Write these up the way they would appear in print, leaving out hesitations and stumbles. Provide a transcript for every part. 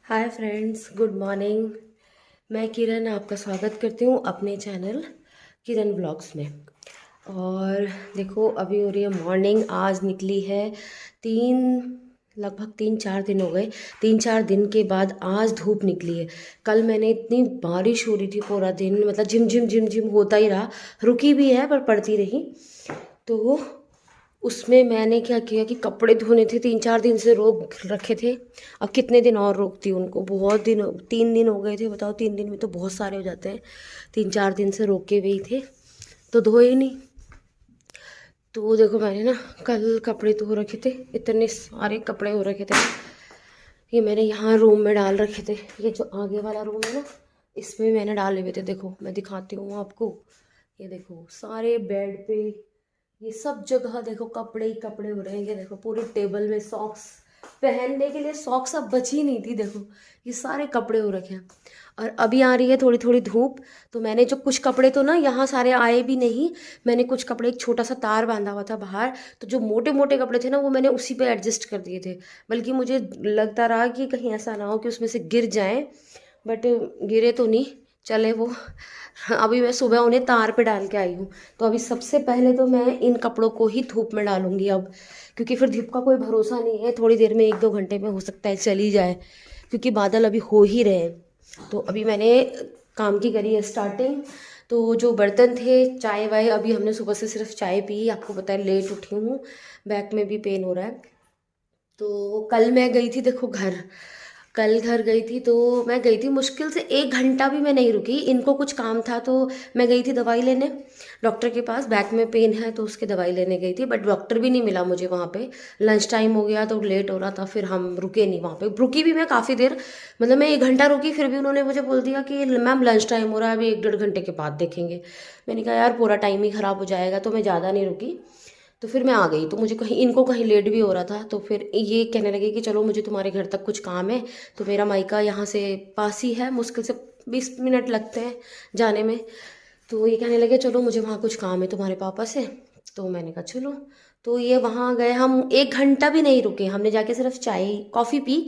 Hi friends, good morning. मैं किरण आपका स्वागत करती हूँ अपने चैनल किरण ब्लॉग्स में। और देखो, अभी हो रही है मॉर्निंग। आज निकली है तीन लगभग 3-4 दिन हो गए। 3-4 दिन के बाद आज धूप निकली है। कल मैंने इतनी बारिश हो रही थी पूरा दिन, मतलब झिम झिम झिम झिम होता ही रहा। रुकी भी है पर पड़ती रही। तो उसमें मैंने क्या किया कि कपड़े धोने थे, 3-4 दिन से रोक रखे थे। अब कितने दिन और रोकती उनको, बहुत दिन, 3 दिन हो गए थे। बताओ, 3 दिन में तो बहुत सारे हो जाते हैं। 3-4 दिन से रोके हुए ही थे तो धोए नहीं। तो देखो, मैंने ना कल कपड़े धो रखे थे, इतने सारे कपड़े हो रखे थे। ये मैंने यहाँ रूम में डाल रखे थे। ये जो आगे वाला रूम है ना, इसमें मैंने डाले हुए थे। देखो, मैं दिखाती हूँ आपको। ये देखो, सारे बेड पे, ये सब जगह देखो कपड़े ही कपड़े हो रहे हैं। ये देखो, पूरी टेबल में सॉक्स, पहनने के लिए सॉक्स अब बची नहीं थी। देखो, ये सारे कपड़े हो रखे हैं। और अभी आ रही है थोड़ी थोड़ी धूप। तो मैंने जो कुछ कपड़े तो ना यहाँ सारे आए भी नहीं। मैंने कुछ कपड़े, एक छोटा सा तार बांधा हुआ था बाहर, तो जो मोटे मोटे कपड़े थे ना, वो मैंने उसी पे एडजस्ट कर दिए थे। बल्कि मुझे लगता रहा कि कहीं ऐसा ना हो कि उसमें से गिर जाएं, बट गिरे तो नहीं, चले वो। अभी मैं सुबह उन्हें तार पे डाल के आई हूँ। तो अभी सबसे पहले तो मैं इन कपड़ों को ही धूप में डालूंगी अब, क्योंकि फिर धूप का कोई भरोसा नहीं है। थोड़ी देर में, 1-2 घंटे में हो सकता है चली जाए, क्योंकि बादल अभी हो ही रहे हैं। तो अभी मैंने काम की करी है स्टार्टिंग। तो जो बर्तन थे, चाय वाय, अभी हमने सुबह से सिर्फ चाय पी। आपको पता है, लेट उठी हूँ, बैक में भी पेन हो रहा है। तो कल मैं गई थी, देखो घर, कल घर गई थी। तो मैं गई थी, मुश्किल से 1 घंटा भी मैं नहीं रुकी। इनको कुछ काम था तो मैं गई थी दवाई लेने डॉक्टर के पास। बैक में पेन है तो उसके दवाई लेने गई थी, बट डॉक्टर भी नहीं मिला मुझे वहाँ पे। लंच टाइम हो गया तो लेट हो रहा था, फिर हम रुके नहीं वहाँ पे। रुकी भी मैं काफ़ी देर, मतलब मैं 1 घंटा रुकी, फिर भी उन्होंने मुझे बोल दिया कि मैम लंच टाइम हो रहा है, अभी 1-1.5 घंटे के बाद देखेंगे। मैंने कहा यार, पूरा टाइम ही ख़राब हो जाएगा, तो मैं ज़्यादा नहीं रुकी। तो फिर मैं आ गई। तो मुझे कहीं, इनको कहीं लेट भी हो रहा था, तो फिर ये कहने लगे कि चलो, मुझे तुम्हारे घर तक कुछ काम है। तो मेरा मायका यहाँ से पास ही है, मुश्किल से 20 मिनट लगते हैं जाने में। तो ये कहने लगे चलो, मुझे वहाँ कुछ काम है तुम्हारे पापा से। तो मैंने कहा चलो। तो ये वहाँ गए, हम 1 घंटा भी नहीं रुके, हमने जाके सिर्फ चाय कॉफ़ी पी।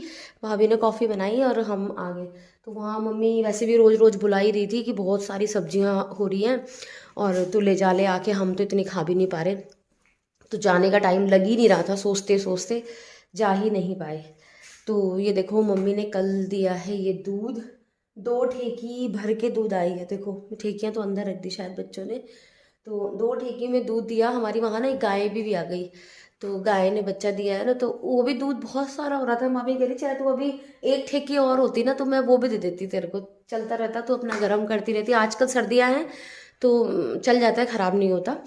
भाभी ने कॉफ़ी बनाई और हम आ गए। तो वहाँ मम्मी वैसे भी रोज़ रोज़ बुला ही रही थी कि बहुत सारी सब्जियाँ हो रही हैं और तू ले जा, ले आके, हम तो इतनी खा भी नहीं पा रहे। तो जाने का टाइम लग ही नहीं रहा था, सोचते सोचते जा ही नहीं पाए। तो ये देखो, मम्मी ने कल दिया है ये दूध, 2 ठेकी भर के दूध आई है। देखो, ठेकियाँ तो अंदर रख दी शायद बच्चों ने। तो 2 ठेकी में दूध दिया। हमारी वहाँ ना एक गाय भी आ गई, तो गाय ने बच्चा दिया है ना, तो वो भी दूध बहुत सारा हो रहा था। माँ भी कह रही, चाहे तो अभी 1 ठेकी और होती ना, तो मैं वो भी दे देती तेरे को, चलता रहता तो अपना गर्म करती रहती। आजकल सर्दियाँ हैं तो चल जाता है, ख़राब नहीं होता।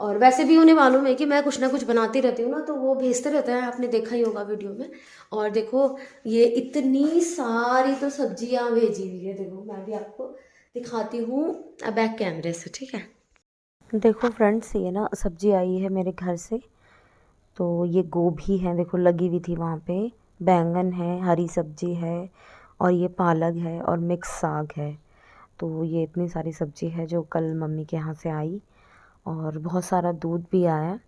और वैसे भी उन्हें मालूम है कि मैं कुछ ना कुछ बनाती रहती हूँ ना, तो वो भेजते रहते हैं, आपने देखा ही होगा वीडियो में। और देखो, ये इतनी सारी तो सब्जियाँ भेजी हुई है। देखो, मैं भी आपको दिखाती हूँ बैक कैमरे से, ठीक है। देखो फ्रेंड्स, ये ना सब्जी आई है मेरे घर से। तो ये गोभी है, देखो लगी हुई थी वहाँ पे। बैंगन है, हरी सब्जी है, और ये पालक है, और मिक्स साग है। तो ये इतनी सारी सब्जी है जो कल मम्मी के यहाँ से आई। और बहुत सारा दूध भी आया,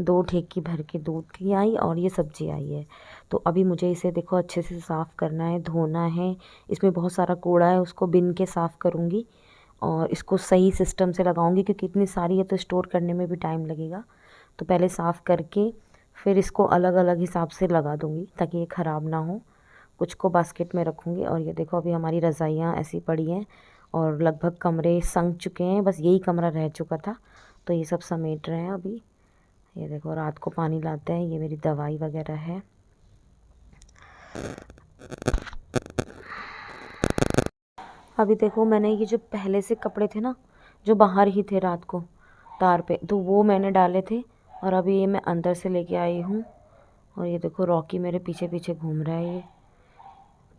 2 ठेकी भर के दूध की आई, और ये सब्जी आई है। तो अभी मुझे इसे देखो अच्छे से साफ़ करना है, धोना है। इसमें बहुत सारा कूड़ा है, उसको बिन के साफ़ करूँगी और इसको सही सिस्टम से लगाऊंगी, क्योंकि इतनी सारी है तो स्टोर करने में भी टाइम लगेगा। तो पहले साफ़ करके फिर इसको अलग अलग हिसाब से लगा दूँगी ताकि ये ख़राब ना हो। कुछ को बास्केट में रखूँगी। और ये देखो, अभी हमारी रज़ाइयाँ ऐसी पड़ी हैं और लगभग कमरे संग चुके हैं, बस यही कमरा रह चुका था, तो ये सब समेट रहे हैं अभी। ये देखो, रात को पानी लाते हैं। ये मेरी दवाई वगैरह है। अभी देखो, मैंने ये जो पहले से कपड़े थे ना, जो बाहर ही थे रात को तार पे, तो वो मैंने डाले थे, और अभी ये मैं अंदर से लेके आई हूँ। और ये देखो, रॉकी मेरे पीछे पीछे घूम रहा है ये,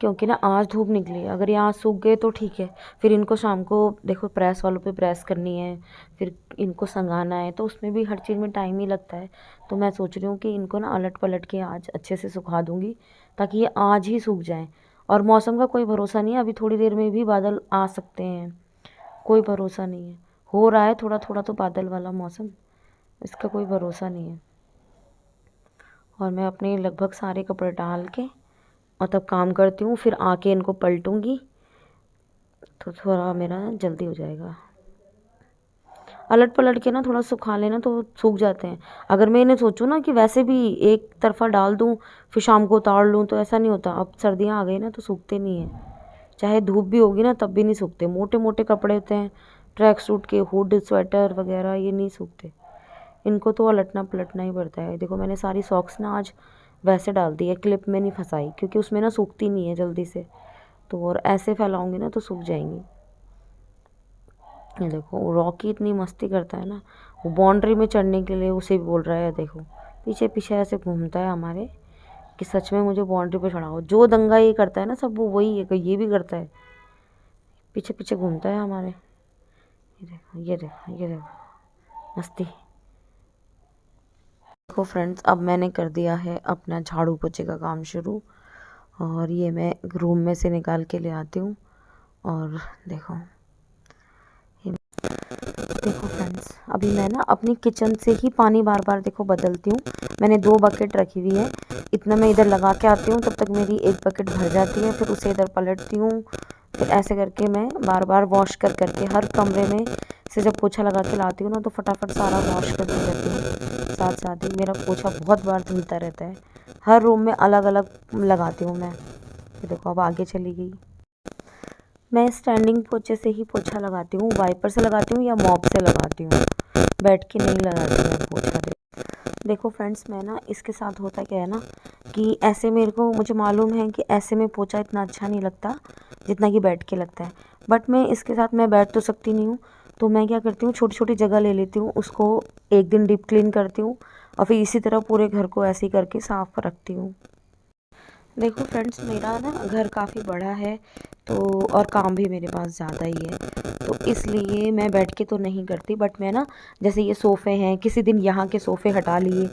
क्योंकि ना आज धूप निकली है। अगर ये आज सूख गए तो ठीक है, फिर इनको शाम को देखो प्रेस वालों पे प्रेस करनी है, फिर इनको संगाना है, तो उसमें भी हर चीज़ में टाइम ही लगता है। तो मैं सोच रही हूँ कि इनको ना अलट पलट के आज अच्छे से सुखा दूँगी, ताकि ये आज ही सूख जाएँ। और मौसम का कोई भरोसा नहीं है, अभी थोड़ी देर में भी बादल आ सकते हैं, कोई भरोसा नहीं है। हो रहा है थोड़ा थोड़ा तो बादल वाला मौसम, इसका कोई भरोसा नहीं है। और मैं अपने लगभग सारे कपड़े डाल के और तब काम करती हूँ, फिर आके इनको पलटूँगी तो थोड़ा मेरा जल्दी हो जाएगा। अलट पलट के ना थोड़ा सुखा लेना तो सूख जाते हैं। अगर मैं इन्हें सोचूं ना कि वैसे भी एक तरफा डाल दूं फिर शाम को उतार लूं तो ऐसा नहीं होता। अब सर्दियां आ गई ना तो सूखते नहीं हैं, चाहे धूप भी होगी ना तब भी नहीं सूखते। मोटे मोटे कपड़े होते हैं ट्रैक सूट के, हुड स्वेटर वगैरह, ये नहीं सूखते। इनको तो अलटना पलटना ही पड़ता है। देखो मैंने सारी सॉक्स ना आज वैसे डाल दी है, क्लिप में नहीं फंसाई, क्योंकि उसमें ना सूखती नहीं है जल्दी से। तो और ऐसे फैलाऊंगी ना तो सूख जाएंगी। ये देखो रॉकी इतनी मस्ती करता है ना, वो बाउंड्री में चढ़ने के लिए उसे भी बोल रहा है। देखो पीछे पीछे ऐसे घूमता है हमारे कि सच में मुझे बाउंड्री पे चढ़ाओ। जो दंगा ये करता है ना सब वो वही है, ये भी करता है, पीछे पीछे घूमता है हमारे। ये देखो ये देखो ये देखो मस्ती। देखो फ्रेंड्स, अब मैंने कर दिया है अपना झाड़ू पोछे का काम शुरू, और ये मैं रूम में से निकाल के ले आती हूँ। और देखो देखो फ्रेंड्स, अभी मैं ना अपनी किचन से ही पानी बार बार देखो बदलती हूँ। मैंने 2 बकेट रखी हुई है, इतना मैं इधर लगा के आती हूँ, तब तक मेरी 1 बकेट भर जाती है, फिर उसे इधर पलटती हूँ। फिर ऐसे करके मैं बार बार वॉश कर करके हर कमरे में से जब पोछा लगा के लाती हूँ ना तो फटाफट सारा वॉश करती रहती हूँ। साथ साथ ही मेरा पोछा बहुत बार धुलता रहता है, हर रूम में अलग अलग लगाती हूँ मैं। ये देखो अब आगे चली गई। मैं स्टैंडिंग पोछे से ही पोछा लगाती हूँ, वाइपर से लगाती हूँ या मॉप से लगाती हूँ, बैठ के नहीं लगाती मैं पोछा। देखो फ्रेंड्स, मैं ना इसके साथ होता क्या है ना कि ऐसे मुझे मालूम है कि ऐसे में पोछा इतना अच्छा नहीं लगता जितना कि बैठ के लगता है। बट मैं इसके साथ मैं बैठ तो सकती नहीं हूँ, तो मैं क्या करती हूँ छोटी छोटी जगह ले लेती हूँ, उसको एक दिन डीप क्लीन करती हूँ और फिर इसी तरह पूरे घर को ऐसे ही करके साफ रखती हूँ। देखो फ्रेंड्स, मेरा ना घर काफ़ी बड़ा है तो और काम भी मेरे पास ज़्यादा ही है, तो इसलिए मैं बैठ के तो नहीं करती। बट मैं ना जैसे ये सोफ़े हैं, किसी दिन यहाँ के सोफ़े हटा लिए,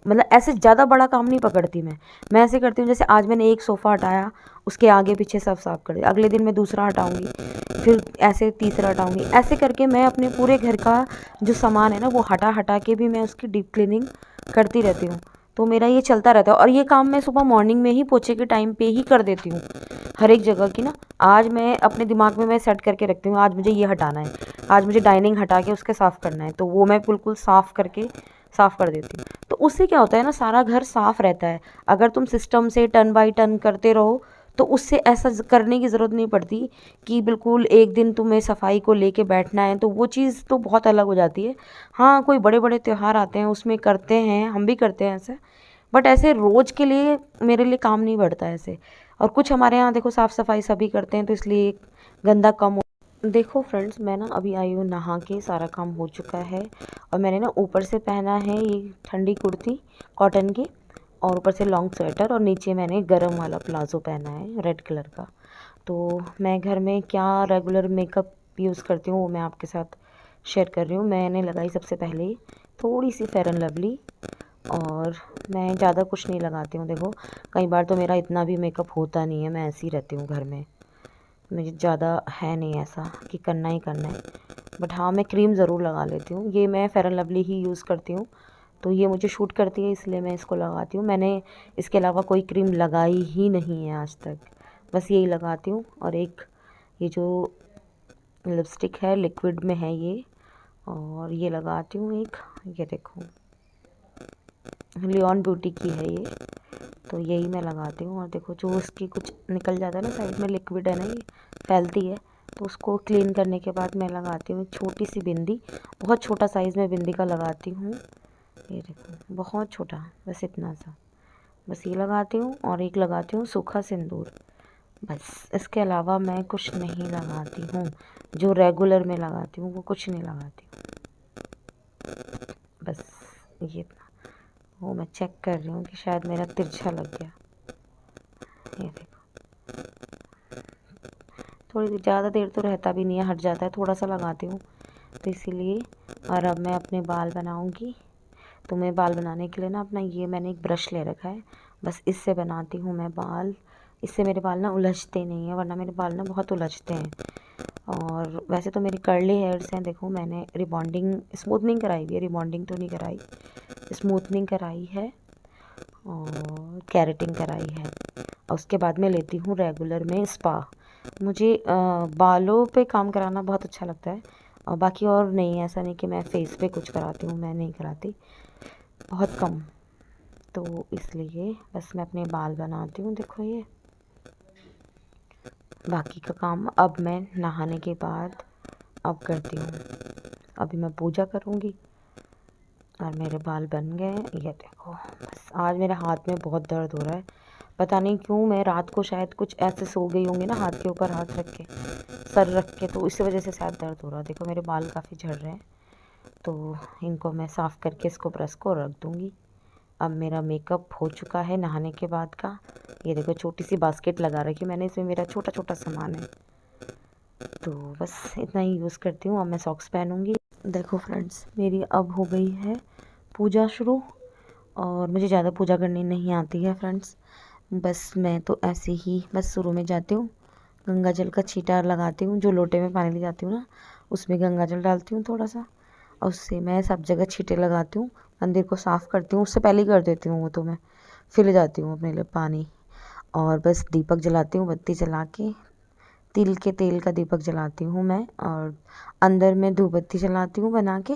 मतलब ऐसे ज़्यादा बड़ा काम नहीं पकड़ती मैं ऐसे करती हूँ जैसे आज मैंने एक सोफ़ा हटाया, उसके आगे पीछे सब साफ कर दिया, अगले दिन मैं दूसरा हटाऊँगी, फिर ऐसे तीसरा हटाऊँगी। ऐसे करके मैं अपने पूरे घर का जो सामान है ना वो हटा हटा के भी मैं उसकी डीप क्लीनिंग करती रहती हूँ। तो मेरा ये चलता रहता है, और ये काम मैं सुबह मॉर्निंग में ही पोछे के टाइम पे ही कर देती हूँ हर एक जगह की ना। आज मैं अपने दिमाग में मैं सेट करके रखती हूँ आज मुझे ये हटाना है, आज मुझे डाइनिंग हटा के उसके साफ़ करना है, तो वो मैं बिल्कुल साफ़ करके साफ़ कर देती हूँ। तो उससे क्या होता है ना, सारा घर साफ़ रहता है। अगर तुम सिस्टम से टर्न बाई टर्न करते रहो तो उससे ऐसा करने की ज़रूरत नहीं पड़ती कि बिल्कुल एक दिन तुम्हें सफाई को लेके बैठना है, तो वो चीज़ तो बहुत अलग हो जाती है। हाँ, कोई बड़े बड़े त्यौहार आते हैं उसमें करते हैं, हम भी करते हैं ऐसे, बट ऐसे रोज़ के लिए मेरे लिए काम नहीं बढ़ता ऐसे। और कुछ हमारे यहाँ देखो साफ़ सफाई सभी करते हैं तो इसलिए गंदा कम हो। देखो फ्रेंड्स, मैं ना अभी आई हूँ नहा के, सारा काम हो चुका है, और मैंने ना ऊपर से पहना है ये ठंडी कुर्ती कॉटन की, और ऊपर से लॉन्ग स्वेटर, और नीचे मैंने गरम वाला प्लाजो पहना है रेड कलर का। तो मैं घर में क्या रेगुलर मेकअप यूज़ करती हूँ वो मैं आपके साथ शेयर कर रही हूँ। मैंने लगाई सबसे पहले थोड़ी सी फेयर एंड लवली, और मैं ज़्यादा कुछ नहीं लगाती हूँ। देखो कई बार तो मेरा इतना भी मेकअप होता नहीं है, मैं ऐसी रहती हूँ घर में, मुझे ज़्यादा है नहीं ऐसा कि करना ही करना है। बट हाँ, मैं क्रीम ज़रूर लगा लेती हूँ, ये मैं fair and lovely he use करती हूँ, तो ये मुझे शूट करती है इसलिए मैं इसको लगाती हूँ। मैंने इसके अलावा कोई क्रीम लगाई ही नहीं है आज तक, बस यही लगाती हूँ। और एक ये जो लिपस्टिक है लिक्विड में है ये, और ये लगाती हूँ एक, ये देखो लियोन ब्यूटी की है ये, तो यही मैं लगाती हूँ। और देखो जो उसकी कुछ निकल जाता है ना साइड में, लिक्विड है ना ये फैलती है, तो उसको क्लीन करने के बाद मैं लगाती हूँ एक छोटी सी बिंदी, बहुत छोटा साइज़ में बिंदी का लगाती हूँ। ये देखो बहुत छोटा, बस इतना सा, बस ये लगाती हूँ। और एक लगाती हूँ सूखा सिंदूर, बस इसके अलावा मैं कुछ नहीं लगाती हूँ। जो रेगुलर में लगाती हूँ वो कुछ नहीं लगाती हूँ, बस ये इतना। वो मैं चेक कर रही हूँ कि शायद मेरा तिरछा लग गया, ये देखो थोड़ी ज़्यादा देर तो रहता भी नहीं है, हट जाता है, थोड़ा सा लगाती हूँ तो इसीलिए। और अब मैं अपने बाल बनाऊँगी, तो मैं बाल बनाने के लिए ना अपना ये मैंने एक ब्रश ले रखा है, बस इससे बनाती हूँ मैं बाल। इससे मेरे बाल ना उलझते नहीं हैं, वरना मेरे बाल ना बहुत उलझते हैं। और वैसे तो मेरी कर्ली हेयर्स हैं, देखो मैंने रिबॉन्डिंग स्मूथनिंग कराई हुई है, रिबॉन्डिंग तो नहीं कराई, स्मूथनिंग कराई है। और कैरेटिन कराई है। और उसके बाद मैं लेती हूँ रेगुलर में स्पा। मुझे बालों पे काम कराना बहुत अच्छा लगता है, और बाकी और नहीं, ऐसा नहीं कि मैं फेस पे कुछ कराती हूँ, मैं नहीं कराती, बहुत कम। तो इसलिए बस मैं अपने बाल बनाती हूँ। देखो ये बाकी का काम अब मैं नहाने के बाद अब करती हूँ। अभी मैं पूजा करूँगी और मेरे बाल बन गए। ये देखो, बस आज मेरे हाथ में बहुत दर्द हो रहा है, पता नहीं क्यों। मैं रात को शायद कुछ ऐसे सो गई होंगी ना, हाथ के ऊपर हाथ रख के, सर रख के, तो इसी वजह से शायद दर्द हो रहा है। देखो मेरे बाल काफ़ी झड़ रहे हैं, तो इनको मैं साफ़ करके इसको ब्रश को रख दूँगी। अब मेरा मेकअप हो चुका है नहाने के बाद का। ये देखो छोटी सी बास्केट लगा रखी मैंने, इसमें मेरा छोटा छोटा सामान है, तो बस इतना ही यूज़ करती हूँ। अब मैं सॉक्स पहनूँगी। देखो फ्रेंड्स, मेरी अब हो गई है पूजा शुरू, और मुझे ज़्यादा पूजा करनी नहीं आती है फ्रेंड्स। बस मैं तो ऐसे ही बस शुरू में जाती हूँ, गंगा जल का छींटा लगाती हूँ, जो लोटे में पानी ले जाती हूँ ना, उसमें गंगा जल डालती हूँ थोड़ा सा, और उससे मैं सब जगह छींटे लगाती हूँ, मंदिर को साफ़ करती हूँ। उससे पहले ही कर देती हूँ वो तो, मैं फिर ले जाती हूँ अपने लिए पानी। और बस दीपक जलाती हूँ, बत्ती जला के, तिल के तेल का दीपक जलाती हूँ मैं, और अंदर में धूप बत्ती जलाती हूँ बना के,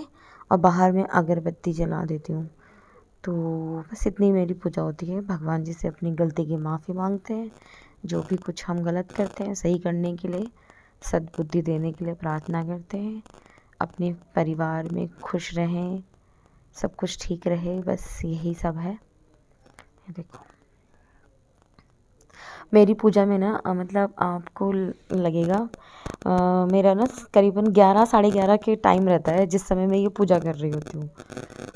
और बाहर में अगरबत्ती जला देती हूँ। तो बस इतनी मेरी पूजा होती है। भगवान जी से अपनी गलती की माफ़ी मांगते हैं, जो भी कुछ हम गलत करते हैं सही करने के लिए, सद्बुद्धि देने के लिए प्रार्थना करते हैं। अपने परिवार में खुश रहें, सब कुछ ठीक रहे, बस यही सब है। ये देखो मेरी पूजा में ना मतलब आपको लगेगा मेरा ना करीबन 11 साढ़े 11 के टाइम रहता है जिस समय मैं ये पूजा कर रही होती हूँ।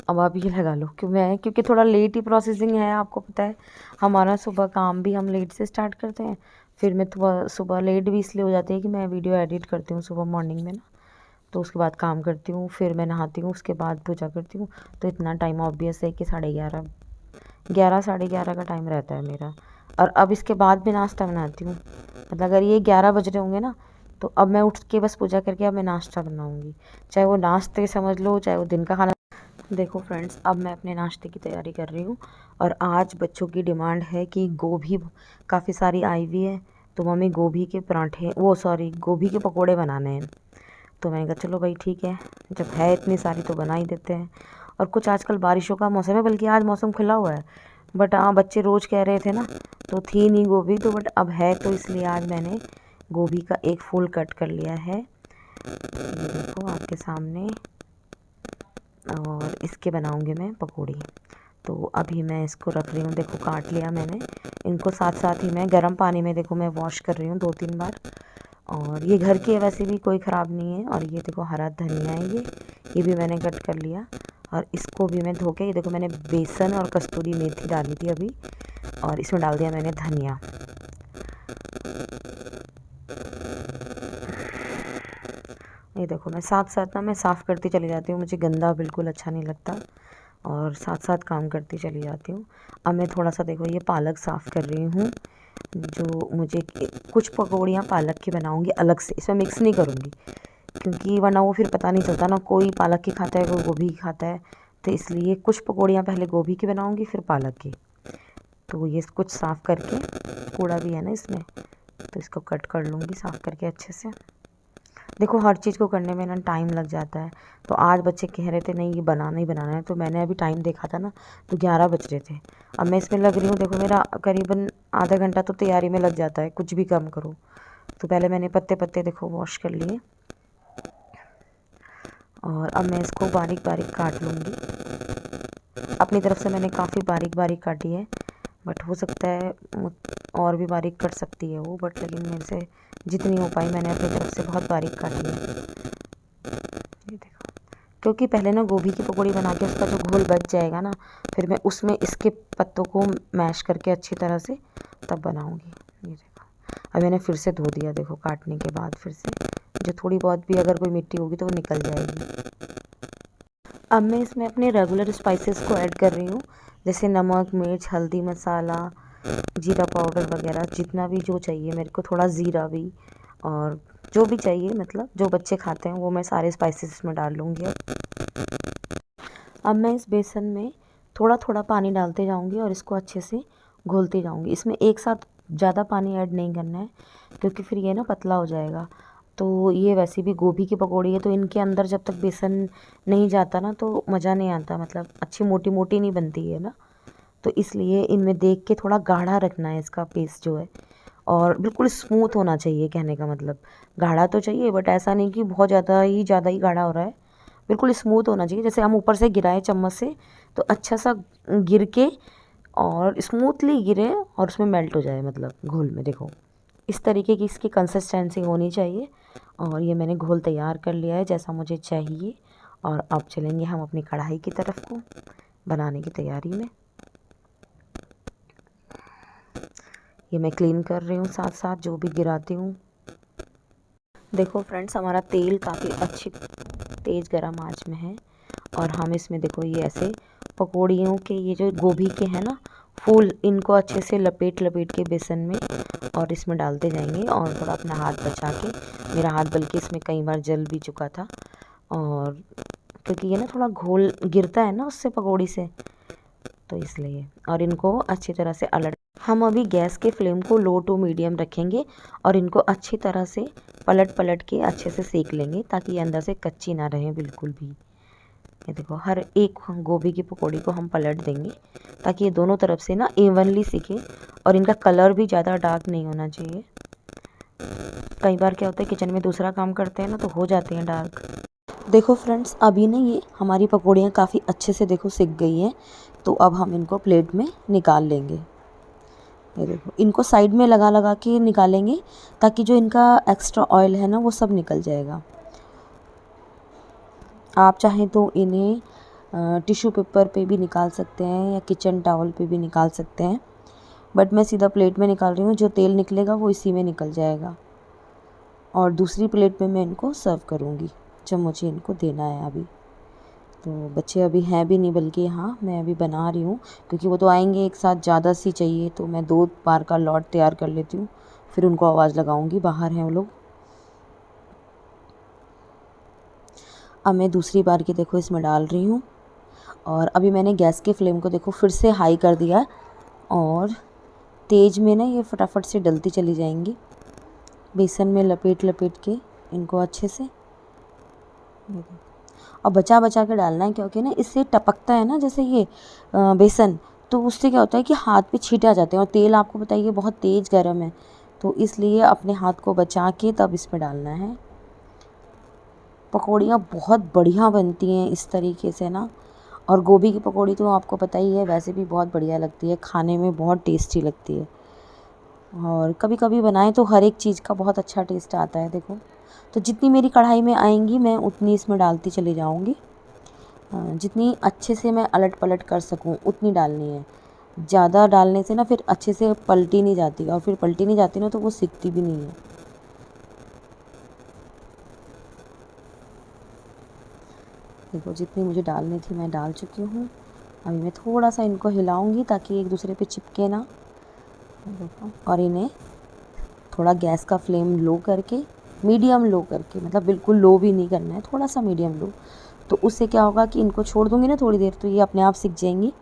अब आप ये लगा लो क्योंकि थोड़ा लेट ही प्रोसेसिंग है, आपको पता है हमारा सुबह काम भी हम लेट से स्टार्ट करते हैं। फिर मैं सुबह लेट भी इसलिए हो जाती है कि मैं वीडियो एडिट करती हूँ सुबह मॉर्निंग में ना, तो उसके बाद काम करती हूँ, फिर मैं नहाती हूँ, उसके बाद पूजा करती हूँ। तो इतना टाइम ऑब्वियस है कि 11 साढ़े 11 का टाइम रहता है मेरा। और अब इसके बाद भी नाश्ता बनाती हूँ, मतलब अगर ये 11 बज रहे होंगे ना, तो अब मैं उठ के बस पूजा करके अब मैं नाश्ता बनाऊँगी, चाहे वो नाश्ते समझ लो, चाहे वो दिन का खाना। देखो फ्रेंड्स, अब मैं अपने नाश्ते की तैयारी कर रही हूँ, और आज बच्चों की डिमांड है कि गोभी काफ़ी सारी आई हुई है, तो मम्मी गोभी के पराठे, गोभी के पकोड़े बनाने हैं। तो मैंने कहा चलो भाई ठीक है, जब है इतनी सारी तो बना ही देते हैं। और कुछ आजकल बारिशों का मौसम है, बल्कि आज मौसम खुला हुआ है, बट हाँ बच्चे रोज़ कह रहे थे ना, तो थी नहीं गोभी, तो बट अब है, तो इसलिए आज मैंने गोभी का एक फूल कट कर लिया है, ये देखो आपके सामने, और इसके बनाऊंगी मैं पकौड़ी। तो अभी मैं इसको रख रही हूँ, देखो काट लिया मैंने इनको, साथ साथ ही मैं गर्म पानी में देखो मैं वॉश कर रही हूँ 2-3 बार। और ये घर की है, वैसे भी कोई ख़राब नहीं है। और ये देखो हरा धनिया है, ये भी मैंने कट कर लिया, और इसको भी मैं धो के, ये देखो मैंने बेसन और कस्तूरी मेथी डाली थी अभी, और इसमें डाल दिया मैंने धनिया। ये देखो मैं साथ साथ ना मैं साफ़ करती चली जाती हूँ, मुझे गंदा बिल्कुल अच्छा नहीं लगता, और साथ साथ काम करती चली जाती हूँ। अब मैं थोड़ा सा देखो ये पालक साफ़ कर रही हूँ, जो मुझे कुछ पकौड़ियाँ पालक की बनाऊँगी अलग से, इसमें मिक्स नहीं करूँगी, क्योंकि वरना वो फिर पता नहीं चलता ना, कोई पालक की खाता है कोई गोभी की खाता है, तो इसलिए कुछ पकौड़ियाँ पहले गोभी की बनाऊँगी फिर पालक की। तो ये कुछ साफ़ करके, कूड़ा भी है ना इसमें, तो इसको कट कर लूँगी साफ़ करके अच्छे से। देखो हर चीज़ को करने में ना टाइम लग जाता है, तो आज बच्चे कह रहे थे नहीं ये बनाना ही बनाना है, तो मैंने अभी टाइम देखा था ना, तो 11 बज रहे थे। अब मैं इसमें लग रही हूँ, देखो मेरा करीबन आधा घंटा तो तैयारी में लग जाता है, कुछ भी काम करो। तो पहले मैंने पत्ते पत्ते देखो वॉश कर लिए, और अब मैं इसको बारीक बारीक काट लूँगी। अपनी तरफ से मैंने काफ़ी बारीक बारीक काटी है, बट हो सकता है और भी बारीक कट सकती है वो, बट लेकिन मेरे से जितनी हो पाई मैंने अपनी तरफ से बहुत बारीक काटी है। ये देखो, क्योंकि पहले ना गोभी की पकौड़ी बना के उसका जो घोल बच जाएगा ना, फिर मैं उसमें इसके पत्तों को मैश करके अच्छी तरह से तब बनाऊँगी। ये देखो अब मैंने फिर से धो दिया, देखो काटने के बाद फिर से जो थोड़ी बहुत भी अगर कोई मिट्टी होगी तो वो निकल जाएगी। अब मैं इसमें अपने रेगुलर स्पाइसेस को ऐड कर रही हूँ, जैसे नमक, मिर्च, हल्दी, मसाला, जीरा पाउडर वगैरह, जितना भी जो चाहिए मेरे को, थोड़ा ज़ीरा भी, और जो भी चाहिए मतलब जो बच्चे खाते हैं वो मैं सारे स्पाइसेस इसमें डाल लूँगी। अब मैं इस बेसन में थोड़ा थोड़ा पानी डालते जाऊंगी और इसको अच्छे से घोलती जाऊंगी। इसमें एक साथ ज़्यादा पानी ऐड नहीं करना है क्योंकि फिर ये ना पतला हो जाएगा। तो ये वैसे भी गोभी की पकौड़ी है तो इनके अंदर जब तक बेसन नहीं जाता ना तो मज़ा नहीं आता, मतलब अच्छी मोटी मोटी नहीं बनती है ना। तो इसलिए इनमें देख के थोड़ा गाढ़ा रखना है इसका पेस्ट जो है, और बिल्कुल स्मूथ होना चाहिए। कहने का मतलब गाढ़ा तो चाहिए बट ऐसा नहीं कि बहुत ज़्यादा ही गाढ़ा हो रहा है, बिल्कुल स्मूथ होना चाहिए। जैसे हम ऊपर से गिराए चम्मच से तो अच्छा सा गिर के और स्मूथली गिरे और उसमें मेल्ट हो जाए, मतलब घोल में। देखो इस तरीके की इसकी कंसिस्टेंसी होनी चाहिए। और ये मैंने घोल तैयार कर लिया है जैसा मुझे चाहिए। और अब चलेंगे हम अपनी कढ़ाई की तरफ को बनाने की तैयारी में। ये मैं क्लीन कर रही हूँ साथ साथ जो भी गिराती हूँ। देखो फ्रेंड्स, हमारा तेल काफ़ी अच्छी तेज़ गरम आंच में है और हम इसमें देखो ये ऐसे पकौड़ियों के ये जो गोभी के हैं ना फूल, इनको अच्छे से लपेट लपेट के बेसन में और इसमें डालते जाएंगे। और थोड़ा अपना हाथ बचा के, मेरा हाथ बल्कि इसमें कई बार जल भी चुका था, और क्योंकि ये ना थोड़ा घोल गिरता है ना उससे पकौड़ी से, तो इसलिए। और इनको अच्छी तरह से हम अभी गैस के फ्लेम को लो टू मीडियम रखेंगे और इनको अच्छी तरह से पलट पलट के अच्छे से सेक लेंगे ताकि ये अंदर से कच्ची ना रहे बिल्कुल भी। ये देखो हर एक गोभी की पकौड़ी को हम पलट देंगे ताकि ये दोनों तरफ से ना इवनली सीखे, और इनका कलर भी ज़्यादा डार्क नहीं होना चाहिए। कई बार क्या होता है किचन में दूसरा काम करते हैं ना तो हो जाते हैं डार्क। देखो फ्रेंड्स, अभी ना ये हमारी पकौड़ियाँ काफ़ी अच्छे से देखो सिक गई हैं। तो अब हम इनको प्लेट में निकाल लेंगे। ये देखो इनको साइड में लगा लगा के निकालेंगे ताकि जो इनका एक्स्ट्रा ऑयल है ना वो सब निकल जाएगा। आप चाहें तो इन्हें टिश्यू पेपर पे भी निकाल सकते हैं या किचन टॉवल पे भी निकाल सकते हैं, बट मैं सीधा प्लेट में निकाल रही हूँ। जो तेल निकलेगा वो इसी में निकल जाएगा और दूसरी प्लेट में मैं इनको सर्व करूँगी जब मुझे इनको देना है। अभी तो बच्चे अभी हैं भी नहीं, बल्कि हाँ मैं अभी बना रही हूँ क्योंकि वो तो आएंगे एक साथ, ज़्यादा सी चाहिए तो मैं 2 बार का लॉट तैयार कर लेती हूँ, फिर उनको आवाज़ लगाऊंगी। बाहर हैं वो लोग। अब मैं दूसरी बार की देखो इसमें डाल रही हूँ और अभी मैंने गैस के फ्लेम को देखो फिर से हाई कर दिया और तेज़ में ना ये फटाफट से डलती चली जाएंगी बेसन में लपेट लपेट के इनको अच्छे से। और बचा बचा के डालना है क्योंकि ना इससे टपकता है ना जैसे ये बेसन, तो उससे क्या होता है कि हाथ पे छींटे आ जाते हैं और तेल आपको बताइए बहुत तेज़ गर्म है, तो इसलिए अपने हाथ को बचा के तब इसमें डालना है। पकौड़ियाँ बहुत बढ़िया बनती हैं इस तरीके से ना, और गोभी की पकौड़ी तो आपको पता ही है वैसे भी बहुत बढ़िया लगती है, खाने में बहुत टेस्टी लगती है। और कभी कभी बनाएं तो हर एक चीज़ का बहुत अच्छा टेस्ट आता है। देखो तो जितनी मेरी कढ़ाई में आएंगी मैं उतनी इसमें डालती चली जाऊंगी। जितनी अच्छे से मैं अलट पलट कर सकूं उतनी डालनी है। ज़्यादा डालने से ना फिर अच्छे से पलटी नहीं जाती, और फिर पलटी नहीं जाती ना तो वो सिकती भी नहीं है। देखो जितनी मुझे डालनी थी मैं डाल चुकी हूँ। अभी मैं थोड़ा सा इनको हिलाऊंगी ताकि एक दूसरे पे चिपके ना। देखो, और इन्हें थोड़ा गैस का फ्लेम लो करके, मीडियम लो करके, मतलब बिल्कुल लो भी नहीं करना है, थोड़ा सा मीडियम लो। तो उससे क्या होगा कि इनको छोड़ दूंगी ना थोड़ी देर तो ये अपने आप सिक जाएंगी।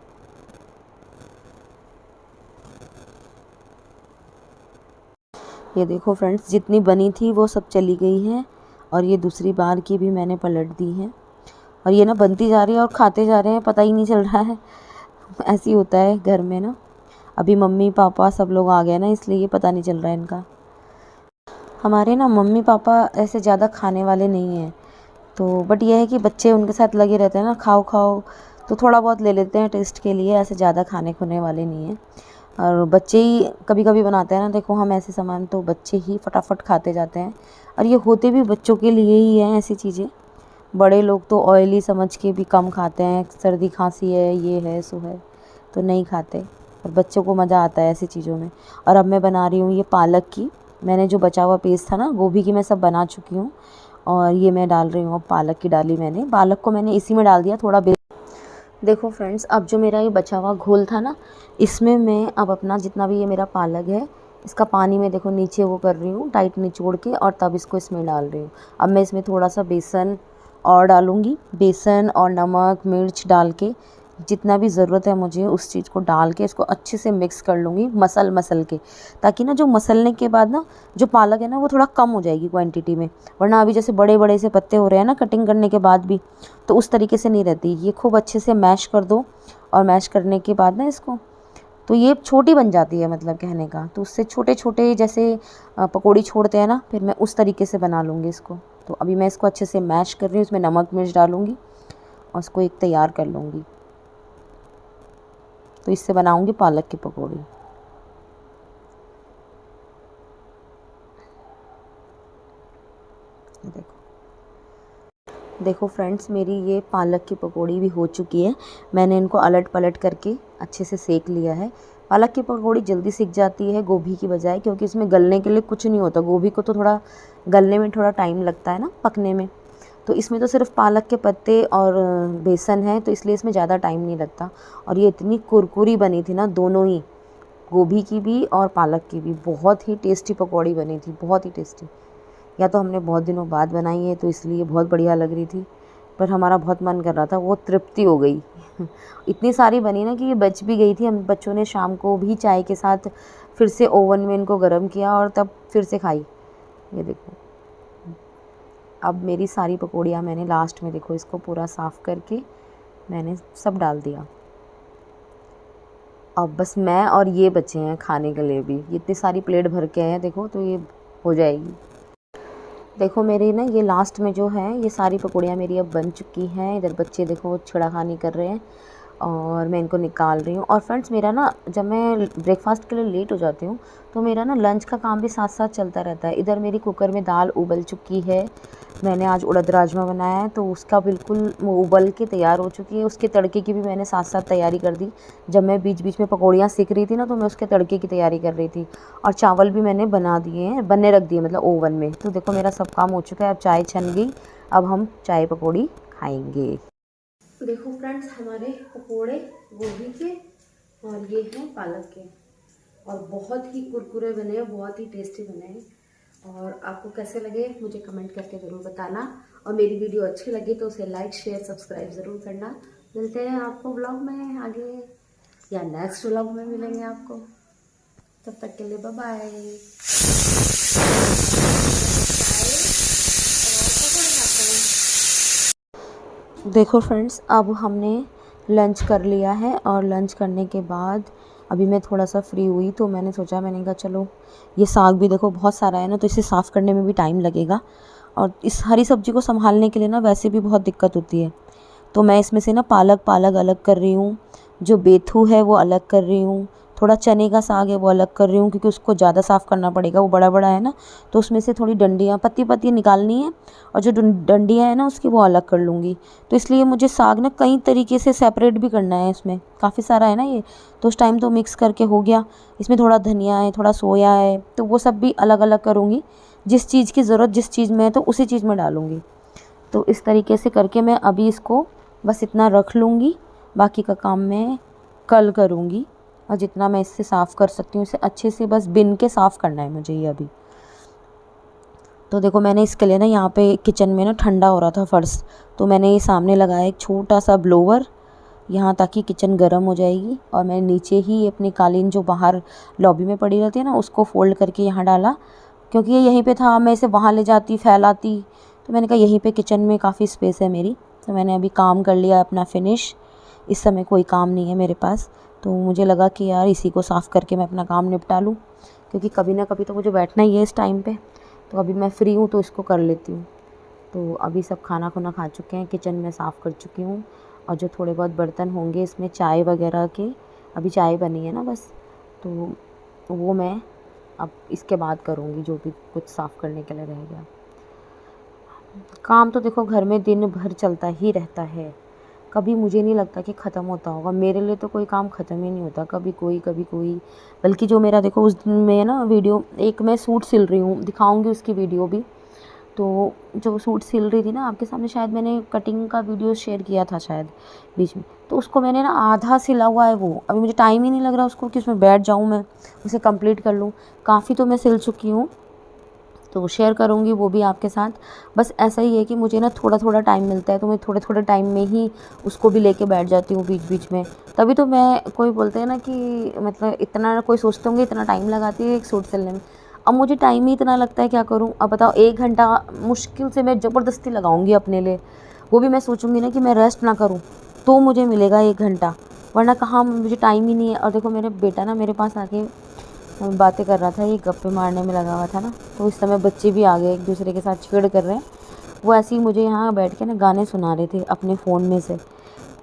ये देखो फ्रेंड्स, जितनी बनी थी वो सब चली गई है और ये दूसरी बार की भी मैंने पलट दी है और ये ना बनती जा रही है और खाते जा रहे हैं, पता ही नहीं चल रहा है। ऐसे ही होता है घर में ना। अभी मम्मी पापा सब लोग आ गए ना इसलिए ये पता नहीं चल रहा है इनका। हमारे ना मम्मी पापा ऐसे ज़्यादा खाने वाले नहीं हैं, तो बट ये है कि बच्चे उनके साथ लगे रहते हैं ना, खाओ खाओ तो थोड़ा बहुत ले लेते हैं टेस्ट के लिए, ऐसे ज़्यादा खाने खुने वाले नहीं हैं। और बच्चे ही कभी कभी बनाते हैं ना, देखो हम ऐसे सामान तो बच्चे ही फटाफट खाते जाते हैं, और ये होते भी बच्चों के लिए ही हैं ऐसी चीज़ें। बड़े लोग तो ऑयली समझ के भी कम खाते हैं, सर्दी खांसी है ये है सो है तो नहीं खाते, और बच्चों को मज़ा आता है ऐसी चीज़ों में। और अब मैं बना रही हूँ ये पालक की, मैंने जो बचा हुआ पेस्ट था ना गोभी की मैं सब बना चुकी हूँ, और ये मैं डाल रही हूँ। अब पालक की डाली मैंने, पालक को मैंने इसी में डाल दिया थोड़ा। देखो फ्रेंड्स, अब जो मेरा ये बचा हुआ घोल था ना इसमें मैं अब अपना जितना भी ये मेरा पालक है इसका पानी में देखो नीचे वो कर रही हूँ टाइट निचोड़ के, और तब इसको इसमें डाल रही हूँ। अब मैं इसमें थोड़ा सा बेसन और डालूँगी, बेसन और नमक मिर्च डाल के जितना भी ज़रूरत है मुझे उस चीज़ को डाल के इसको अच्छे से मिक्स कर लूँगी मसल के, ताकि ना जो मसलने के बाद ना जो पालक है ना वो थोड़ा कम हो जाएगी क्वांटिटी में। वरना अभी जैसे बड़े बड़े से पत्ते हो रहे हैं ना कटिंग करने के बाद भी, तो उस तरीके से नहीं रहती। ये खूब अच्छे से मैश कर दो, और मैश करने के बाद ना इसको, तो ये छोटी बन जाती है, मतलब कहने का तो उससे छोटे छोटे जैसे पकौड़ी छोड़ते हैं ना, फिर मैं उस तरीके से बना लूँगी इसको। तो अभी मैं इसको अच्छे से मैश कर रही हूँ, इसमें नमक मिर्च डालूँगी और उसको एक तैयार कर लूँगी। तो इससे बनाऊँगी पालक की पकौड़ी। देखो फ्रेंड्स, मेरी ये पालक की पकौड़ी भी हो चुकी है। मैंने इनको अलट पलट करके अच्छे से सेक लिया है। पालक की पकौड़ी जल्दी सिक जाती है गोभी की बजाय, क्योंकि इसमें गलने के लिए कुछ नहीं होता। गोभी को तो थोड़ा गलने में थोड़ा टाइम लगता है ना, पकने में। तो इसमें तो सिर्फ पालक के पत्ते और बेसन है, तो इसलिए इसमें ज़्यादा टाइम नहीं लगता। और ये इतनी कुरकुरी बनी थी ना, दोनों ही, गोभी की भी और पालक की भी। बहुत ही टेस्टी पकौड़ी बनी थी, बहुत ही टेस्टी। या तो हमने बहुत दिनों बाद बनाई है तो इसलिए बहुत बढ़िया लग रही थी, पर हमारा बहुत मन कर रहा था, वो तृप्ति हो गई। इतनी सारी बनी ना कि ये बच भी गई थी। हम बच्चों ने शाम को भी चाय के साथ फिर से ओवन में इनको गर्म किया और तब फिर से खाई। ये देखो, अब मेरी सारी पकौड़ियाँ मैंने लास्ट में, देखो इसको पूरा साफ़ करके मैंने सब डाल दिया। अब बस मैं और ये बचे हैं खाने के लिए भी। ये इतनी सारी प्लेट भर के हैं देखो, तो ये हो जाएगी। देखो मेरी ना ये लास्ट में जो है, ये सारी पकौड़ियाँ मेरी अब बन चुकी हैं। इधर बच्चे देखो छेड़ाखानी कर रहे हैं और मैं इनको निकाल रही हूँ। और फ्रेंड्स, मेरा ना जब मैं ब्रेकफास्ट के लिए लेट हो जाती हूँ तो मेरा ना लंच का काम भी साथ साथ चलता रहता है। इधर मेरी कुकर में दाल उबल चुकी है। मैंने आज उड़द राजमा बनाया है, तो उसका बिल्कुल उबल के तैयार हो चुकी है। उसके तड़के की भी मैंने साथ साथ तैयारी कर दी। जब मैं बीच बीच में पकौड़ियाँ सेक रही थी ना, तो मैं उसके तड़के की तैयारी कर रही थी। और चावल भी मैंने बना दिए हैं, बनने रख दिए, मतलब ओवन में। तो देखो मेरा सब काम हो चुका है। अब चाय छन गई, अब हम चाय पकौड़ी खाएंगे। देखो फ्रेंड्स, हमारे पकोड़े गोभी के और ये हैं पालक के, और बहुत ही कुरकुरे बने हैं, बहुत ही टेस्टी बने हैं। और आपको कैसे लगे मुझे कमेंट करके ज़रूर बताना। और मेरी वीडियो अच्छी लगी तो उसे लाइक शेयर सब्सक्राइब ज़रूर करना। मिलते हैं आपको ब्लॉग में आगे, या नेक्स्ट ब्लॉग में मिलेंगे आपको। तब तक के लिए बाय बाय। देखो फ्रेंड्स, अब हमने लंच कर लिया है, और लंच करने के बाद अभी मैं थोड़ा सा फ्री हुई, तो मैंने कहा चलो, ये साग भी देखो बहुत सारा है ना, तो इसे साफ़ करने में भी टाइम लगेगा। और इस हरी सब्ज़ी को संभालने के लिए ना वैसे भी बहुत दिक्कत होती है। तो मैं इसमें से ना पालक अलग कर रही हूँ, जो बेथू है वो अलग कर रही हूँ, थोड़ा चने का साग है वो अलग कर रही हूँ, क्योंकि उसको ज़्यादा साफ़ करना पड़ेगा, वो बड़ा बड़ा है ना। तो उसमें से थोड़ी डंडियाँ पत्ती निकालनी है, और जो डंडियाँ हैं ना उसकी वो अलग कर लूँगी। तो इसलिए मुझे साग ना कई तरीके से सेपरेट भी करना है। इसमें काफ़ी सारा है ना ये, तो उस टाइम तो मिक्स करके हो गया। इसमें थोड़ा धनिया है, थोड़ा सोया है, तो वो सब भी अलग अलग करूँगी। जिस चीज़ की ज़रूरत जिस चीज़ में है तो उसी चीज़ में डालूँगी। तो इस तरीके से करके मैं अभी इसको बस इतना रख लूँगी। बाकी का काम मैं कल करूँगी, और जितना मैं इससे साफ़ कर सकती हूँ इसे अच्छे से बस बिन के साफ़ करना है मुझे ये अभी। तो देखो मैंने इसके लिए ना यहाँ पे किचन में ना ठंडा हो रहा था फर्श, तो मैंने ये सामने लगाया एक छोटा सा ब्लोवर यहाँ, ताकि किचन गर्म हो जाएगी। और मैंने नीचे ही अपनी कालीन जो बाहर लॉबी में पड़ी रहती है ना, उसको फ़ोल्ड करके यहाँ डाला, क्योंकि ये यहीं पे था। मैं इसे वहाँ ले जाती फैलाती, तो मैंने कहा यहीं पे किचन में काफ़ी स्पेस है मेरी। तो मैंने अभी काम कर लिया अपना फिनिश। इस समय कोई काम नहीं है मेरे पास, तो मुझे लगा कि यार इसी को साफ़ करके मैं अपना काम निपटा लूँ, क्योंकि कभी ना कभी तो मुझे बैठना ही है इस टाइम पे। तो अभी मैं फ्री हूँ तो इसको कर लेती हूँ। तो अभी सब खाना खुना खा चुके हैं, किचन में साफ़ कर चुकी हूँ। और जो थोड़े बहुत बर्तन होंगे इसमें चाय वगैरह के, अभी चाय बनी है ना बस, तो वो मैं अब इसके बाद करूँगी, जो भी कुछ साफ़ करने के लिए रह गया। काम तो देखो घर में दिन भर चलता ही रहता है, कभी मुझे नहीं लगता कि ख़त्म होता होगा। मेरे लिए तो कोई काम ख़त्म ही नहीं होता, कभी कोई। बल्कि जो मेरा देखो उस दिन में ना वीडियो, एक मैं सूट सिल रही हूँ, दिखाऊंगी उसकी वीडियो भी। तो जो सूट सिल रही थी ना आपके सामने, शायद मैंने कटिंग का वीडियो शेयर किया था शायद बीच में, तो उसको मैंने ना आधा सिला हुआ है वो। अभी मुझे टाइम ही नहीं लग रहा उसको कि उसमें बैठ जाऊँ मैं, उसे कंप्लीट कर लूँ। काफ़ी तो मैं सिल चुकी हूँ, तो शेयर करूँगी वो भी आपके साथ। बस ऐसा ही है कि मुझे ना थोड़ा थोड़ा टाइम मिलता है, तो मैं थोड़े थोड़े टाइम में ही उसको भी लेके बैठ जाती हूँ बीच बीच में। तभी तो मैं, कोई बोलते हैं ना कि मतलब इतना, कोई सोचते होंगे इतना टाइम लगाती है एक सूट सिलने में। अब मुझे टाइम ही इतना लगता है, क्या करूँ। अब बताओ, 1 घंटा मुश्किल से मैं ज़बरदस्ती लगाऊंगी अपने लिए। वो भी मैं सोचूंगी ना कि मैं रेस्ट ना करूँ तो मुझे मिलेगा 1 घंटा, वरना कहाँ, मुझे टाइम ही नहीं है। और देखो मेरे बेटा ना मेरे पास आके बातें कर रहा था, ये गप्पे मारने में लगा हुआ था ना, तो इस समय बच्चे भी आ गए एक दूसरे के साथ छेड़ कर रहे हैं। वो ऐसे ही मुझे यहाँ बैठ के ना गाने सुना रहे थे अपने फ़ोन में से।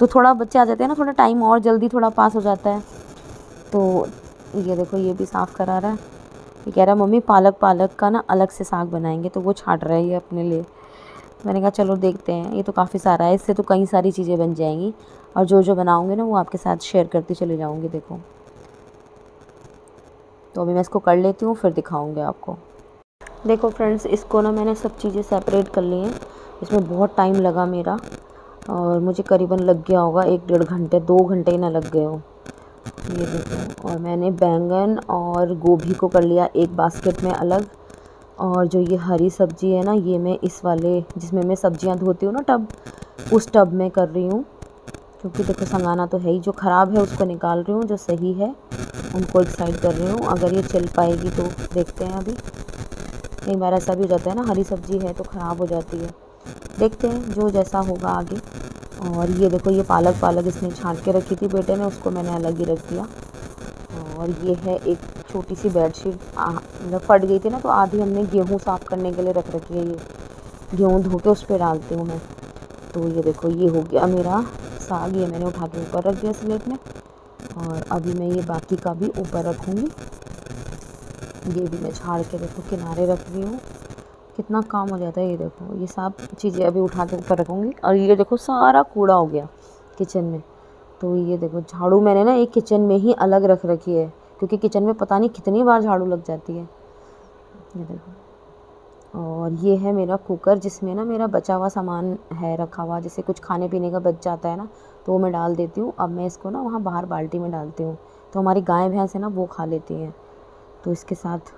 तो थोड़ा बच्चे आ जाते हैं ना, थोड़ा टाइम और जल्दी थोड़ा पास हो जाता है। तो ये देखो ये भी साफ़ करा रहा है। ये कह रहा है मम्मी पालक पालक का ना अलग से साग बनाएंगे, तो वो छांट रहा है ये अपने लिए। मैंने कहा चलो देखते हैं, ये तो काफ़ी सारा है, इससे तो कई सारी चीज़ें बन जाएंगी। और जो जो बनाऊंगी ना वो आपके साथ शेयर करती चली जाऊंगी। देखो तो अभी मैं इसको कर लेती हूँ, फिर दिखाऊंगी आपको। देखो फ्रेंड्स, इसको ना मैंने सब चीज़ें सेपरेट कर ली हैं। इसमें बहुत टाइम लगा मेरा, और मुझे करीबन लग गया होगा 1-1.5 घंटे, 2 घंटे ही ना लग गए हो। ये देखो, और मैंने बैंगन और गोभी को कर लिया एक बास्केट में अलग। और जो ये हरी सब्ज़ी है ना, ये मैं इस वाले जिसमें मैं सब्जियां धोती हूँ ना टब, उस टब में कर रही हूँ। क्योंकि देखो संगाना तो है ही, जो ख़राब है उसको निकाल रही हूँ, जो सही है उनको एक साइड कर रही हूँ। अगर ये चल पाएगी तो देखते हैं। अभी कई बार ऐसा भी हो जाता है ना, हरी सब्ज़ी है तो ख़राब हो जाती है। देखते हैं जो जैसा होगा आगे। और ये देखो, ये पालक पालक इसने छांट के रखी थी बेटे ने, उसको मैंने अलग ही रख दिया। और ये है एक छोटी सी बेडशीट, मतलब फट गई थी ना, तो आधी हमने गेहूँ साफ़ करने के लिए रख रखी है। ये गेहूँ धो के उस पर डालती हूँ मैं। तो ये देखो ये हो गया मेरा साग, ये मैंने उठा के ऊपर रख दिया स्लेट में। और अभी मैं ये बाकी का भी ऊपर रखूँगी। ये भी मैं झाड़ के देखो किनारे रख रही हूँ। कितना काम हो जाता है। ये देखो ये सब चीज़ें अभी उठा के ऊपर रखूँगी। और ये देखो सारा कूड़ा हो गया किचन में। तो ये देखो झाड़ू मैंने ना एक किचन में ही अलग रख रखी है, क्योंकि किचन में पता नहीं कितनी बार झाड़ू लग जाती है। ये देखो, और ये है मेरा कुकर, जिसमें ना मेरा बचा हुआ सामान है रखा हुआ, जैसे कुछ खाने पीने का बच जाता है ना, तो वो मैं डाल देती हूँ। अब मैं इसको ना वहाँ बाहर बाल्टी में डालती हूँ, तो हमारी गाय भैंस है ना वो खा लेती हैं। तो इसके साथ